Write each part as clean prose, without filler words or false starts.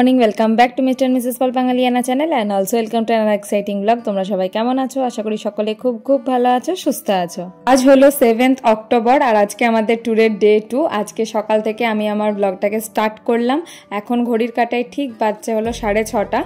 Morning, welcome back to mister missus Paul Bangaliyana channel and also welcome to another exciting blog. তোমরা সবাই কেমন আছো? আশা করি সকলে খুব খুব ভালো আছো, সুস্থ আছো। আজ হলো 7th অক্টোবর আর আজকে আমাদের ট্যুরের ডে 2। আজকে সকাল থেকে আমি আমার ব্লগটাকে স্টার্ট করলাম। এখন ঘড়ির কাঁটায় ঠিক বাজছে হলো 6:30।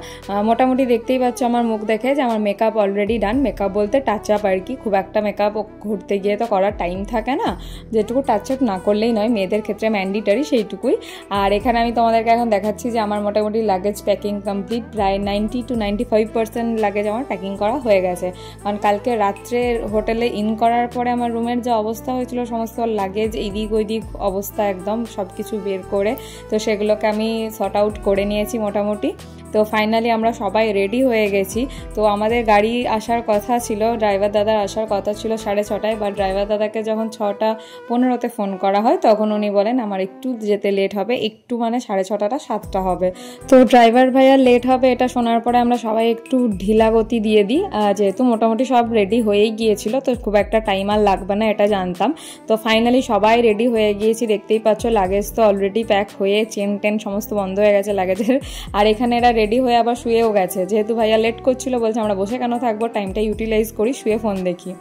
মোটামুটি দেখতেই পাচ্ছ আমার মুখ দেখে যে আমার মেকআপ অলরেডি ডান। মেকআপ বলতে টাচ আপ আর কি, খুব একটা মেকআপ ঘুরতে গিয়ে তো করার টাইম থাকে না, যেটুকু টাচ আপ না করলেই নয়, মেয়েদের ক্ষেত্রে ম্যান্ডেটরি সেইটুকুই। আর এখানে আমি তোমাদেরকে এখন দেখাচ্ছি যে আমার মোটামুটি লাগেজ প্যাকিং কমপ্লিট, প্রায় 90 to 95% লাগেজ আমার প্যাকিং করা হয়ে গেছে। কারণ কালকে রাত্রে হোটেলে ইন করার পরে আমার রুমের যে অবস্থা হয়েছিল, সমস্ত লাগেজ এদিক ওইদিক অবস্থা একদম সব কিছু বের করে, তো সেগুলোকে আমি সর্ট আউট করে নিয়েছি মোটামুটি। তো ফাইনালি আমরা সবাই রেডি হয়ে গেছি। তো আমাদের গাড়ি আসার কথা ছিল, ড্রাইভার দাদার আসার কথা ছিল 6:30, বাট ড্রাইভার দাদাকে যখন 6:15 ফোন করা হয় তখন উনি বলেন আমার একটু যেতে লেট হবে, একটু মানে 6:30টা 7টা হবে। তো ড্রাইভার ভাইয়া লেট হবে এটা শোনার পরে আমরা সবাই একটু ঢিলা গতি দিয়ে দিই, যেহেতু মোটামুটি সব রেডি হয়েই গিয়েছিল, তো খুব একটা টাইম আর লাগবে না এটা জানতাম। তো ফাইনালি সবাই রেডি হয়ে গিয়েছি, দেখতেই পাচ্ছ লাগেজ তো অলরেডি প্যাক হয়ে চেন টেন সমস্ত বন্ধ হয়ে গেছে লাগেজের। আর এখানে এরা রেডি হয়ে আবার শুয়েও গেছে, যেহেতু ভাইয়া লেট করছিল বলছে আমরা বসে কেন থাকবো, টাইমটা ইউটিলাইজ করি, শুয়ে ফোন দেখি।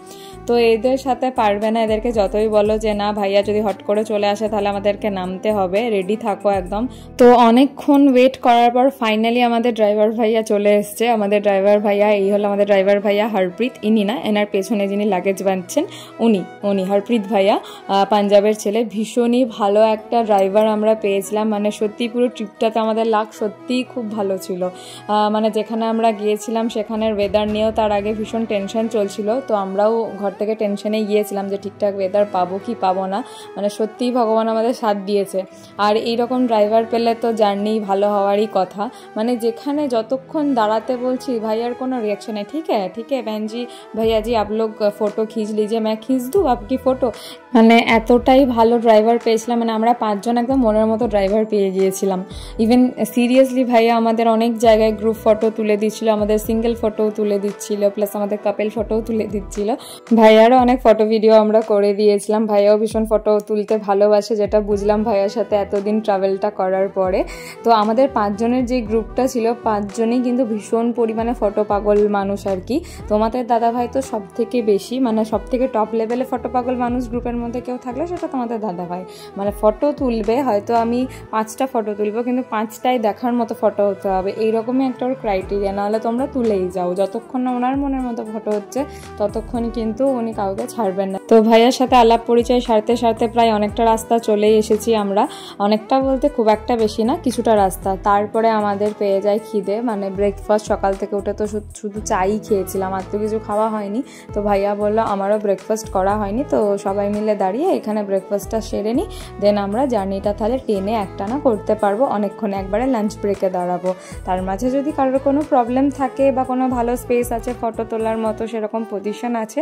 তো এদের সাথে পারবে না, এদেরকে যতই বলো যে না ভাইয়া যদি হট করে চলে আসে তাহলে আমাদেরকে নামতে হবে, রেডি থাকো একদম। তো অনেকক্ষণ ওয়েট করার পর ফাইনালি আমাদের ড্রাইভার ভাইয়া চলে এসছে। আমাদের ড্রাইভার ভাইয়া, এই হলো আমাদের ড্রাইভার ভাইয়া হরপ্রীত, ইনি না, এনার পেছনে যিনি লাগেজ বাঁধছেন উনি হরপ্রীত ভাইয়া, পাঞ্জাবের ছেলে। ভীষণই ভালো একটা ড্রাইভার আমরা পেয়েছিলাম, মানে সত্যি পুরো ট্রিপটাতে আমাদের লাক সত্যিই খুব ভালো ছিল। মানে যেখানে আমরা গিয়েছিলাম সেখানের ওয়েদার নিয়েও তার আগে ভীষণ টেনশন চলছিল, তো আমরাও ঘর থেকে টেনশনে গিয়েছিলাম যে ঠিকঠাক ওয়েদার পাবো কি পাবো না। মানে সত্যিই ভগবান আমাদের সাথ দিয়েছে। আর এইরকম ড্রাইভার পেলে তো জার্নি ভালো হওয়ারই কথা। মানে যেখানে যতক্ষণ দাঁড়াতে বলছি ভাইয়ার কোনো রিয়াকশন নেই, ঠিক है बहन जी, भैया जी आप लोग फोटो खींच लीजिए, मैं खींच दूँ आपकी फोटो। মানে এতটাই ভালো ড্রাইভার পেয়েছিলাম, মানে আমরা 5 জন একদম মনের মতো ড্রাইভার পেয়ে গিয়েছিলাম। ইভেন সিরিয়াসলি ভাইয়া আমাদের অনেক জায়গায় গ্রুপ ফটো তুলে দিচ্ছিল, আমাদের সিঙ্গেল ফটোও তুলে দিচ্ছিল, প্লাস আমাদের কাপেল ফটোও তুলে দিচ্ছিল। ভাইয়ারও অনেক ফটো ভিডিও আমরা করে দিয়েছিলাম। ভাইয়াও ভীষণ ফটো তুলতে ভালোবাসে, যেটা বুঝলাম ভাইয়ার সাথে এতদিন ট্রাভেলটা করার পরে। তো আমাদের 5 জনের যে গ্রুপটা ছিল 5 জনই কিন্তু ভীষণ পরিমাণে ফটো পাগল মানুষ আর কি। তোমাদের দাদাভাই তো সব থেকে বেশি, মানে সব থেকে টপ লেভেলে ফটো পাগল মানুষ গ্রুপের মধ্যে কেউ থাকলে সেটা তোমাদের দাদাভাই। মানে ফটো তুলবে, হয়তো আমি 5টা ফটো তুলবো কিন্তু 5টাই দেখার মতো ফটো হতে হবে, এইরকমই একটা ওর ক্রাইটেরিয়া, নাহলে তোমরা তুলেই যাও। যতক্ষণ না ওনার মনের মতো ফটো হচ্ছে ততক্ষণ কিন্তু উনি কাউকে ছাড়বেন না। তো ভাইয়ার সাথে আলাপ পরিচয় সারতে সারতে প্রায় অনেকটা রাস্তা চলেই এসেছি আমরা, অনেকটা বলতে খুব একটা বেশি না, কিছুটা রাস্তা। তারপরে আমাদের পেয়ে যায় খিদে, মানে ব্রেকফাস্ট সকাল থেকে উঠে তো শুধু চাই খেয়েছিলাম, আর তো কিছু খাওয়া হয়নি। তো ভাইয়া বললো আমারও ব্রেকফাস্ট করা হয়নি, তো সবাই মিলে দাঁড়িয়ে এখানে ব্রেকফাস্টটা সেরে নিই, দেন আমরা জার্নিটা তাহলে টেনে একটানা করতে পারবো, অনেকক্ষণ একবারে লাঞ্চ ব্রেকে দাঁড়াবো। তার মাঝে যদি কারোর কোনো প্রবলেম থাকে বা কোনো ভালো স্পেস আছে ফটো তোলার মতো, সেরকম পজিশন আছে,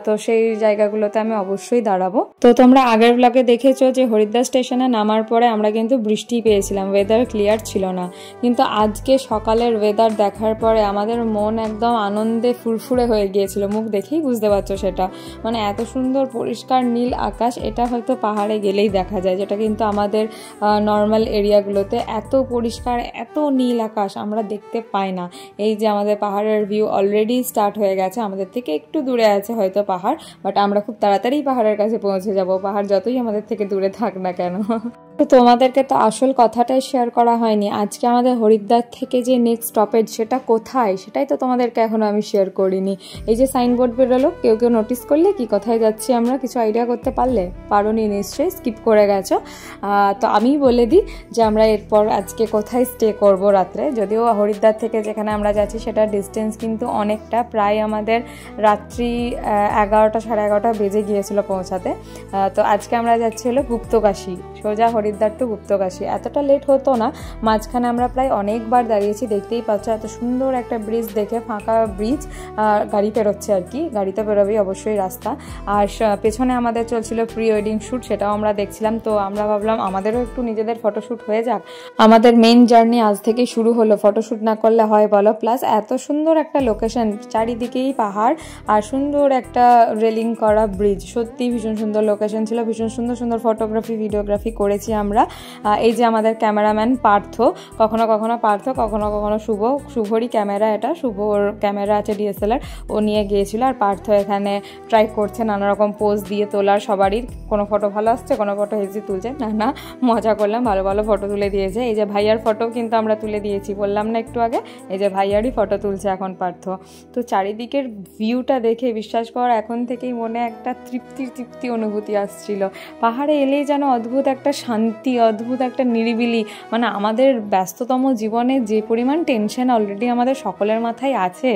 তো সেই জায়গাগুলোতে আমি অবশ্যই দাঁড়াবো। তো তোমরা আগের ব্লগে দেখেছো যে হরিদ্বার স্টেশনে নামার পরে আমরা কিন্তু বৃষ্টি পেয়েছিলাম, ওয়েদার ক্লিয়ার ছিল না, কিন্তু আজকে সকালের ওয়েদার দেখার পরে আমাদের মন একদম আনন্দে ফুরফুরে হয়ে গিয়েছিল, মুখ দেখেই বুঝতে পারছো সেটা। মানে এত সুন্দর পরিষ্কার নীল আকাশ, এটা হয়তো পাহাড়ে গেলেই দেখা যায়, যেটা কিন্তু আমাদের নর্মাল এরিয়াগুলোতে এত পরিষ্কার এত নীল আকাশ আমরা দেখতে পাই না। এই যে আমাদের পাহাড়ের ভিউ অলরেডি স্টার্ট হয়ে গেছে, আমাদের থেকে একটু দূরে আছে হয়তো পাহাড়, বাট আমরা খুব তাড়াতাড়ি পাহাড়ের কাছে পৌঁছে যাব, পাহাড় যতই আমাদের থেকে দূরে থাক না কেন। তো তোমাদেরকে তো আসল কথাটাই শেয়ার করা হয়নি, আজকে আমাদের হরিদ্বার থেকে যে নেক্সট স্টপেজ সেটা কোথায় সেটাই তো তোমাদেরকে এখনো আমি শেয়ার করিনি। এই যে সাইনবোর্ড বেরোলো, কেউ নোটিস করলে কি কোথায় যাচ্ছি আমরা, কিছু আইডিয়া করতে পারলে? পারোনি নিশ্চয়ই, স্কিপ করে গেছো। তো আমি বলে দিই যে আমরা এরপর আজকে কোথায় স্টে করব রাত্রে। যদিও হরিদ্বার থেকে যেখানে আমরা যাচ্ছি সেটা ডিস্টেন্স কিন্তু অনেকটা, প্রায় আমাদের রাত্রি 11টা 11:30 বেজে গিয়েছিল পৌঁছাতে। তো আজকে আমরা যাচ্ছি হলো গুপ্তকাশী, সোজা হরিদ্বার টু গুপ্তকাশী। এতটা লেট হতো না, মাঝখানে আমরা প্রায় অনেকবার দাঁড়িয়েছি, দেখতেই পাচ্ছ এত সুন্দর একটা ব্রিজ দেখে, ফাঁকা ব্রিজ, গাড়ি পেরোচ্ছে আর কি, গাড়িতে বেরোবেই অবশ্যই রাস্তা। আর পেছনে আমাদের চলছিল প্রি ওয়েডিং শ্যুট, সেটাও আমরা দেখছিলাম। তো আমরা ভাবলাম আমাদেরও একটু নিজেদের ফটোশ্যুট হয়ে যাক, আমাদের মেইন জার্নি আজ থেকেই শুরু হলো, ফটোশ্যুট না করলে হয় বলো? প্লাস এত সুন্দর একটা লোকেশন, চারিদিকেই পাহাড় আর সুন্দর একটা রেলিং করা ব্রিজ, সত্যি ভীষণ সুন্দর লোকেশন ছিল, ভীষণ সুন্দর সুন্দর ফটোগ্রাফি ভিডিওগ্রাফি করেছি আমরা। এই যে আমাদের ক্যামেরাম্যান পার্থ, কখনো কখনো পার্থ, কখনো কখনো শুভরই ক্যামেরা, এটা শুভর ক্যামেরা আছে DSLR, ও নিয়ে গিয়েছিল। আর পার্থ এখানে ট্রাই করছে নানা রকম পোজ দিয়ে তোলার সবারই, কোনো ফটো ভালো আসছে, কোনো ফটো হেজি তুলছে, না মজা করলাম, ভালো ভালো ফটো তুলে দিয়েছে। এই যে ভাইয়ার ফটো কিন্তু আমরা তুলে দিয়েছি, বললাম না একটু আগে, এই যে ভাইয়ারই ফটো তুলছে এখন পার্থ। তো চারিদিকের ভিউটা দেখে বিশ্বাস কর এখন থেকেই মনে একটা তৃপ্তি অনুভূতি আসছিল। পাহাড়ে এলেই যেন অদ্ভুত একটা শান্তি, অদ্ভুত একটা নিরিবিলি, মানে আমাদের ব্যস্ততম জীবনে যে পরিমাণ টেনশন অলরেডি আমাদের সকলের মাথায় আছে,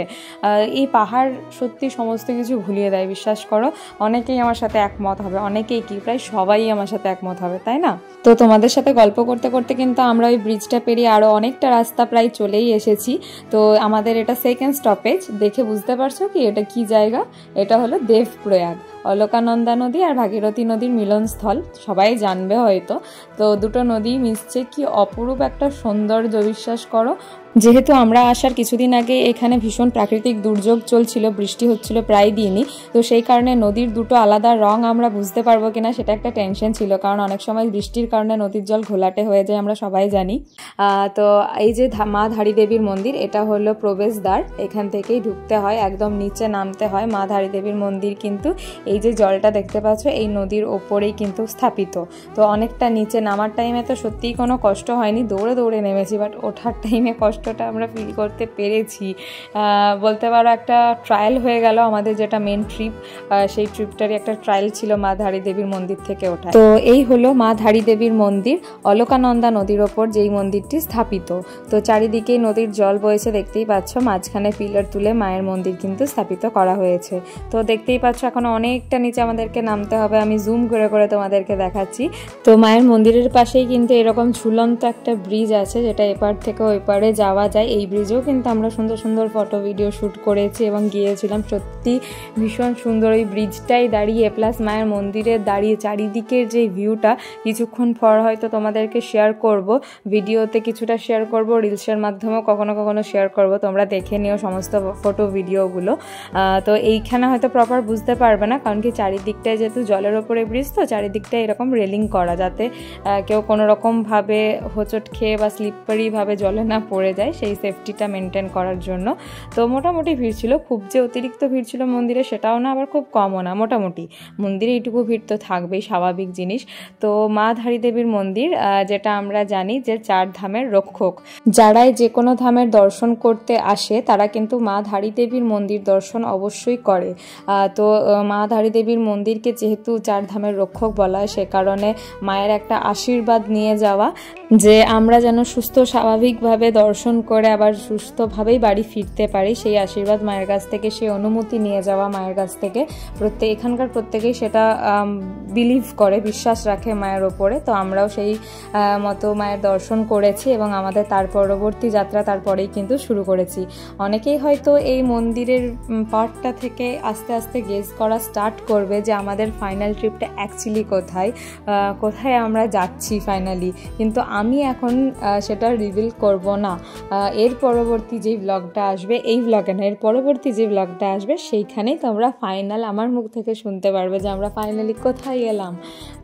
এই পাহাড় সত্যি সমস্ত কিছু ভুলিয়ে দেয়, বিশ্বাস করো। অনেকেই আমার সাথে একমত হবে, অনেকেই কি প্রায় সবাই আমার সাথে একমত হবে, তাই না? তো তোমাদের সাথে গল্প করতে করতে কিন্তু আমরা ওই ব্রিজটা পেরিয়ে আরও অনেকটা রাস্তা প্রায় চলেই এসেছি। তো আমাদের এটা সেকেন্ড স্টপেজ, দেখে বুঝতে পারছো কি এটা কি জায়গা? এটা হলো দেবপ্রয়াগ, অলকানন্দা নদী আর ভাগীরথী নদীর মিলনস্থল, সবাই জানবে হয়তো। তো দুটো নদী মিশছে, কি অপরূপ একটা সৌন্দর্য, বিশ্বাস করো। যেহেতু আমরা আসার কিছুদিন আগে এখানে ভীষণ প্রাকৃতিক দুর্যোগ চলছিল, বৃষ্টি হচ্ছিল প্রায় দিনই, তো সেই কারণে নদীর দুটো আলাদা রং আমরা বুঝতে পারবো কিনা সেটা একটা টেনশন ছিল, কারণ অনেক সময় বৃষ্টির কারণে নদীর জল ঘোলাটে হয়ে যায়, আমরা সবাই জানি। তো এই যে মা ধারী দেবীর মন্দির, এটা হলো প্রবেশদ্বার, এখান থেকেই ঢুকতে হয়, একদম নিচে নামতে হয়। মা ধারী দেবীর মন্দির কিন্তু এই যে জলটা দেখতে পাচ্ছ এই নদীর ওপরেই কিন্তু স্থাপিত। তো অনেকটা নিচে নামার টাইমে তো সত্যিই কোনো কষ্ট হয়নি, দৌড়ে দৌড়ে নেমেছি, বাট ওঠার টাইমে কষ্টটা আমরা ফিল করতে পেরেছি। বলতে পারো একটা ট্রায়াল হয়ে গেল আমাদের, যেটা মেন ট্রিপ, সেই ট্রিপটারই একটা ট্রায়াল ছিল মা ধারী দেবীর মন্দির থেকে ওঠা। তো এই হলো মা ধারী দেবীর মন্দির, অলকানন্দা নদীর ওপর যেই মন্দিরটি স্থাপিত। তো চারিদিকে নদীর জল বয়েছে, দেখতেই পাচ্ছ, মাঝখানে পিলার তুলে মায়ের মন্দির কিন্তু স্থাপিত করা হয়েছে। তো দেখতেই পাচ্ছ এখন অনেকটা নিচে আমাদেরকে নামতে হবে, আমি জুম করে করে তোমাদেরকে দেখাচ্ছি। তো মায়ের মন্দিরের পাশেই কিন্তু এরকম ঝুলন্ত একটা ব্রিজ আছে, যেটা এপার থেকে ওই পারে যাওয়া যায়। এই ব্রিজেও কিন্তু আমরা সুন্দর সুন্দর ফটো ভিডিও শ্যুট করেছি এবং গিয়েছিলাম, সত্যি ভীষণ সুন্দর। ওই ব্রিজটাই দাঁড়িয়ে প্লাস মায়ের মন্দিরে দাঁড়িয়ে চারিদিকের যে ভিউটা, কিছুক্ষণ পর হয়তো তোমাদেরকে শেয়ার করব, ভিডিওতে কিছুটা শেয়ার করব, রিলসের মাধ্যমেও কখনো কখনো শেয়ার করব, তোমরা দেখে নিও সমস্ত ফটো ভিডিওগুলো। তো এইখানে হয়তো প্রপার বুঝতে পারবে না, কারণ কি চারিদিকটায় যেহেতু জলের ওপরে ব্রিজ, তো চারিদিকটায় এরকম রেলিং করা, যাতে কেউ কোনো রকমভাবে হোঁচট খেয়ে বা স্লিপারিভাবে জলে না পড়ে যায়, সেই সেফটিটা মেনটেন করার জন্য। তো মোটামুটি ভিড় ছিল, খুব যে অতিরিক্ত ভিড় ছিল মন্দিরে সেটাও না, আবার খুব কমও না, মোটামুটি। মন্দিরে এইটুকু ভিড় তো থাকবেই, স্বাভাবিক জিনিস। তো মা ধারী দেবীর মন্দির, যেটা আমরা জানি যে 4 ধামের রক্ষক, যারাই যে কোনো ধামের দর্শন করতে আসে তারা কিন্তু মা ধারী দেবীর মন্দির দর্শন অবশ্যই করে। তো মা ধারী দেবীর মন্দিরকে যেহেতু 4 ধামের রক্ষক বলা হয়, সে কারণে মায়ের একটা আশীর্বাদ নিয়ে যাওয়া, যে আমরা যেন সুস্থ স্বাভাবিকভাবে দর্শন করে আবার সুস্থভাবেই বাড়ি ফিরতে পারি, সেই আশীর্বাদ মায়ের কাছ থেকে, সেই অনুমতি নিয়ে যাওয়া মায়ের কাছ থেকে। এখানকার প্রত্যেকেই সেটা বিলিভ করে, বিশ্বাস রাখে মায়ের ওপরে। তো আমরাও সেই মতো মায়ের দর্শন করেছি এবং আমাদের তার পরবর্তী যাত্রা তারপরেই কিন্তু শুরু করেছি। অনেকেই হয়তো এই মন্দিরের পার্টটা থেকে আস্তে আস্তে গেস করা স্টার্ট করবে যে আমাদের ফাইনাল ট্রিপটা অ্যাকচুয়ালি কোথায় আমরা যাচ্ছি ফাইনালি, কিন্তু আমি এখন সেটা রিভিল করব না। এর পরবর্তী যেই ব্লগটা আসবে, এই ব্লগে না, এর পরবর্তী যে ব্লগটা আসবে সেইখানেই তোমরা ফাইনাল আমার মুখ থেকে শুনতে পারবে যে আমরা ফাইনালি কোথায় এলাম।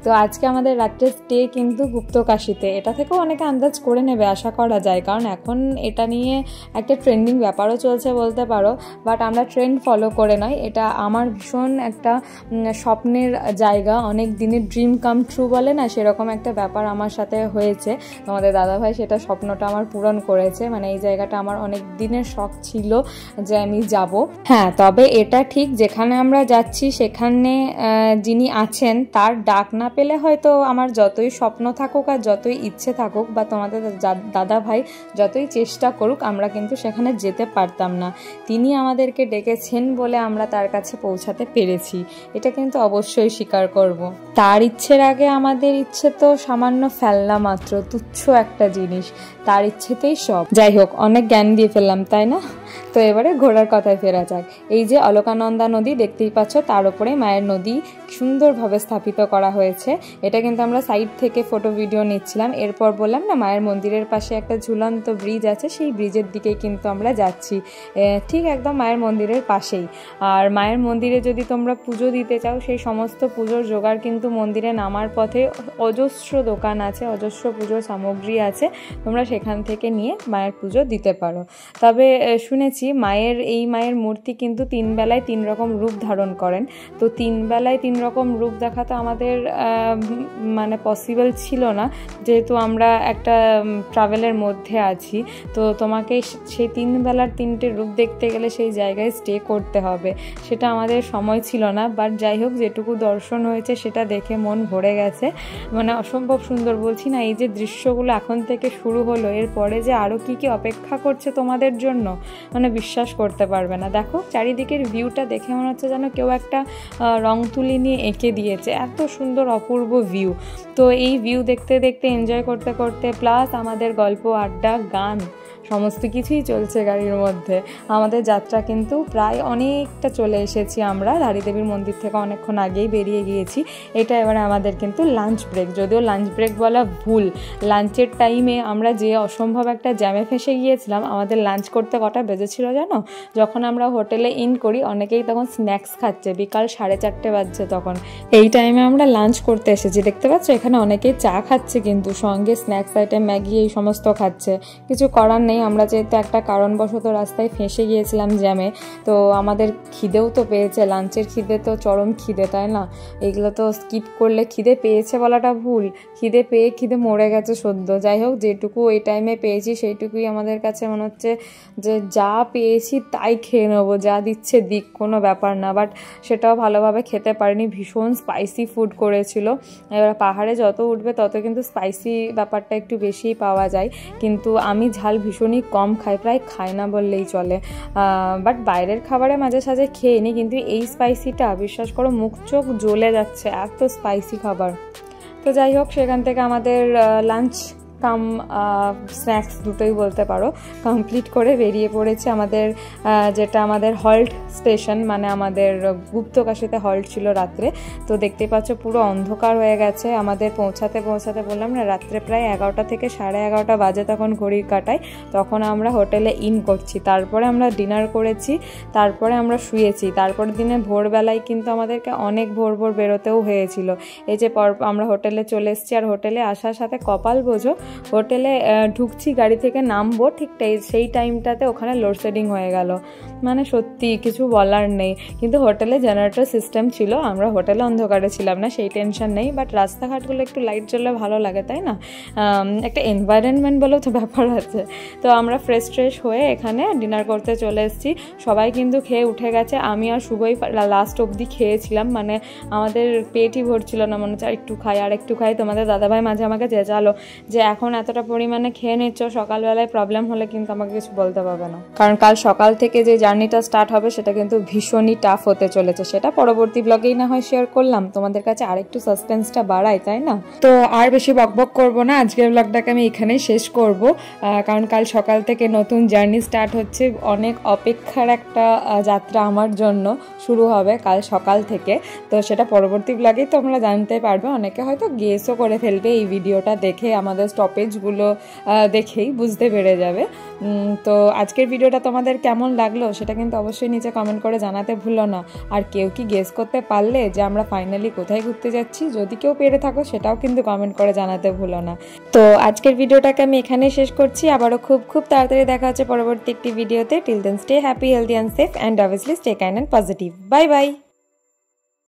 তো আজকে আমাদের রাত্রের স্টে কিন্তু গুপ্তকাশীতে, এটা থেকেও অনেকে আন্দাজ করে নেবে আশা করা যায়, কারণ এখন এটা নিয়ে একটা ট্রেন্ডিং ব্যাপারও চলছে বলতে পারো। বাট আমরা ট্রেন্ড ফলো করে নয়, এটা আমার ভীষণ একটা স্বপ্নের জায়গা, অনেক দিনের ড্রিম কাম ট্রু বলে না, সেরকম একটা ব্যাপার আমার সাথে হয়েছে। তোমাদের দাদাভাই সেটা স্বপ্নটা আমার পূরণ করেছে, মানে এই জায়গাটা আমার অনেক দিনের শখ ছিল যে আমি যাব। হ্যাঁ, তবে এটা ঠিক, যেখানে আমরা যাচ্ছি সেখানে যিনি আছেন তার ডাক না পেলে হয়তো আমার যতই স্বপ্ন থাকুক আর যতই ইচ্ছে থাকুক, বা তোমাদের দাদা ভাই যতই চেষ্টা করুক, আমরা কিন্তু সেখানে যেতে পারতাম না। তিনি আমাদেরকে ডেকেছেন বলে আমরা তার কাছে পৌঁছাতে পেরেছি, এটা কিন্তু অবশ্যই স্বীকার করব। তার ইচ্ছের আগে আমাদের ইচ্ছে তো সামান্য ফেলনা মাত্র, তুচ্ছ একটা জিনিস, তার ইচ্ছেতেই সব। যাই হোক, অনেক জ্ঞান দিয়ে ফেললাম তাই না? তো এবারে ঘোড়ার কথায় ফেরা যাক। এই যে অলকানন্দা নদী দেখতেই পাচ্ছ, তার উপরে মায়ের নদী সুন্দরভাবে স্থাপিত করা হয়েছে। এটা কিন্তু আমরা সাইড থেকে ফটো ভিডিও নিচ্ছিলাম। এরপর বললাম না, মায়ের মন্দিরের পাশে একটা ঝুলন্ত ব্রিজ আছে, সেই ব্রিজের দিকেই কিন্তু আমরা যাচ্ছি, ঠিক একদম মায়ের মন্দিরের পাশেই। আর মায়ের মন্দিরে যদি তোমরা পুজো দিতে চাও, সেই সমস্ত পুজোর জোগাড় কিন্তু মন্দিরে নামার পথে অজস্র দোকান আছে, অজস্র পুজোর সামগ্রী আছে, তোমরা সেখান থেকে নিয়ে মায়ের পুজো দিতে পারো। তবে শুনেছি মায়ের মূর্তি কিন্তু 3 বেলায় 3 রকম রূপ ধারণ করেন। তো 3 বেলায় 3 রকম রূপ দেখা তো আমাদের মানে পসিবল ছিল না, যেহেতু আমরা একটা ট্রাভেলের মধ্যে আছি। তো তোমাকে সেই 3 বেলার 3টে রূপ দেখতে গেলে সেই জায়গায় স্টে করতে হবে, সেটা আমাদের সময় ছিল না। বাট যাই হোক, যেটুকু দর্শন হয়েছে সেটা দেখে মন ভরে গেছে, মানে অসম্ভব সুন্দর। বলছি না, এই যে দৃশ্যগুলো এখন থেকে শুরু হলো, এরপরে যে আরও কী কী অপেক্ষা করছে তোমাদের জন্য, মানে বিশ্বাস করতে পারবে না। দেখো চারিদিকের ভিউটা দেখে মনে হচ্ছে যেন কেউ একটা রং তুলি নিয়ে এঁকে দিয়েছে, এত সুন্দর অপূর্ব ভিউ। তো এই ভিউ দেখতে দেখতে এনজয় করতে করতে, প্লাস আমাদের গল্প, আড্ডা, গান সমস্ত কিছুই চলছে গাড়ির মধ্যে। আমাদের যাত্রা কিন্তু প্রায় অনেকটা চলে এসেছি, আমরা ধারীদেবীর মন্দির থেকে অনেকক্ষণ আগেই বেরিয়ে গিয়েছি। এটা এবারে আমাদের কিন্তু লাঞ্চ ব্রেক, যদিও লাঞ্চ ব্রেক বলা ভুল। লাঞ্চের টাইমে আমরা যে অসম্ভব একটা জ্যামে ফেসে গিয়েছিলাম। আমাদের লাঞ্চ করতে কটা বেজেছিল জানো? যখন আমরা হোটেলে ইন করি, অনেকেই তখন স্ন্যাক্স খাচ্ছে, বিকাল 4:30 বাজছে তখন। এই টাইমে আমরা লাঞ্চ করতে এসেছি, দেখতে পাচ্ছ এখানে অনেকেই চা খাচ্ছে, কিন্তু সঙ্গে স্ন্যাক্স আইটেম, ম্যাগি, এই সমস্ত খাচ্ছে। কিছু করার নেই, আমরা যেহেতু একটা কারণবশত রাস্তায় ফেঁসে গিয়েছিলাম জ্যামে, তো আমাদের খিদেও তো পেয়েছে, লাঞ্চের খিদে তো চরম খিদে, তাই না? এগুলো তো স্কিপ করলে, খিদে পেয়েছে বলাটা ভুল, খিদে মরে গেছে সদ্য। যাই হোক, যেটুকু এই টাইমে পেয়েছি সেইটুকুই আমাদের কাছে মনে হচ্ছে যে যা পেয়েছি তাই খেয়ে নেবো, যা দিচ্ছে দিক, কোনো ব্যাপার না। বাট সেটাও ভালোভাবে খেতে পারিনি, ভীষণ স্পাইসি ফুড করেছিল। এবার পাহাড়ে যত উঠবে তত কিন্তু স্পাইসি ব্যাপারটা একটু বেশিই পাওয়া যায়, কিন্তু আমি ঝাল ভীষণই কম খাই, প্রায় খাই না বললেই চলে। বাট বাইরের খাবারে মাঝে সাঝে খেয়ে নিই, কিন্তু এই স্পাইসিটা বিশ্বাস করো মুখ চোখ জ্বলে যাচ্ছে, এত স্পাইসি খাবার। তো যাই হোক, সেখান থেকে আমাদের লাঞ্চ কাম স্ন্যাক্স দুটোই বলতে পারো কমপ্লিট করে বেরিয়ে পড়েছে আমাদের যেটা আমাদের হল্ট স্টেশন, মানে আমাদের গুপ্তকাশীতে হল্ট ছিল রাত্রে। তো দেখতে পাচ্ছ পুরো অন্ধকার হয়ে গেছে। আমাদের পৌঁছাতে বললাম না, রাত্রে প্রায় 11টা থেকে 11:30 বাজে তখন ঘড়ির কাঁটায়। তখন আমরা হোটেলে ইন করছি, তারপরে আমরা ডিনার করেছি, তারপরে আমরা শুয়েছি। তারপরের দিনে ভোরবেলায় কিন্তু আমাদেরকে অনেক ভোর বেরোতেও হয়েছিল। এই যে আমরা হোটেলে চলে এসেছি, আর হোটেলে আসার সাথে কপাল বোঝো, হোটেলে ঢুকছি, গাড়ি থেকে নামবো, ঠিক সেই টাইমটাতে ওখানে লোডশেডিং হয়ে গেল। মানে সত্যি কিছু বলার নেই। কিন্তু হোটেলে জেনারেটর সিস্টেম ছিল, আমরা হোটেলে অন্ধকারে ছিলাম না, সেই টেনশন নেই। বাট রাস্তাঘাটগুলো একটু লাইট জ্বললে ভালো লাগে, তাই না? একটা এনভায়রনমেন্ট বলেও তো ব্যাপার আছে। তো আমরা ফ্রেশ হয়ে এখানে ডিনার করতে চলে এসেছি। সবাই কিন্তু খেয়ে উঠে গেছে, আমি আর শুভই লাস্ট অবধি খেয়েছিলাম। মানে আমাদের পেটই ভরছিল না, মনে হচ্ছে আর একটু খাই। তোমাদের দাদাভাই মাঝে আমাকে চেঁচালো যে এখন এতটা পরিমাণে খেয়ে নিচ্ছ, সকালবেলায় প্রবলেম হলে কিন্তু আমাকে কিছু বলতে পারবে না, কারণ কাল সকাল থেকে যে জার্নিটা স্টার্ট হবে সেটা কিন্তু ভীষণই টাফ হতে চলেছে। সেটা পরবর্তী ব্লগেই না হয় শেয়ার করলাম, তোমাদের কাছে আরেকটু সাসপেন্সটা বাড়াই, তাই না? তো আর বেশি বকবক করব না, আজকের ব্লগটাকে আমি এখানেই শেষ করব, কারণ কাল সকাল থেকে নতুন জার্নি স্টার্ট হচ্ছে। অনেক অপেক্ষার একটা যাত্রা আমার জন্য শুরু হবে কাল সকাল থেকে। তো সেটা পরবর্তী ব্লগেই তোমরা জানতে পারবে। অনেকে হয়তো গেসও করে ফেলবে এই ভিডিওটা দেখে, আমাদের স্টপেজগুলো দেখেই বুঝতে পেরে যাবে। তো আজকের ভিডিওটা তোমাদের কেমন লাগলো সেটা কিন্তু অবশ্যই নিচে কমেন্ট করে জানাতে ভুলো না। আর কেউ কি গেস করতে পারলে যে আমরা ফাইনালি কোথায় ঘুরতে যাচ্ছি? যদি কেউ পেরে থাকো সেটাও কিন্তু কমেন্ট করে জানাতে ভুলো না। তো আজকের ভিডিওটাকে আমি এখানেই শেষ করছি। আবারও খুব তাড়াতাড়ি দেখা হচ্ছে পরবর্তী একটি ভিডিওতে। Till then stay happy, healthy and safe, and obviously stay kind and positive. Bye by.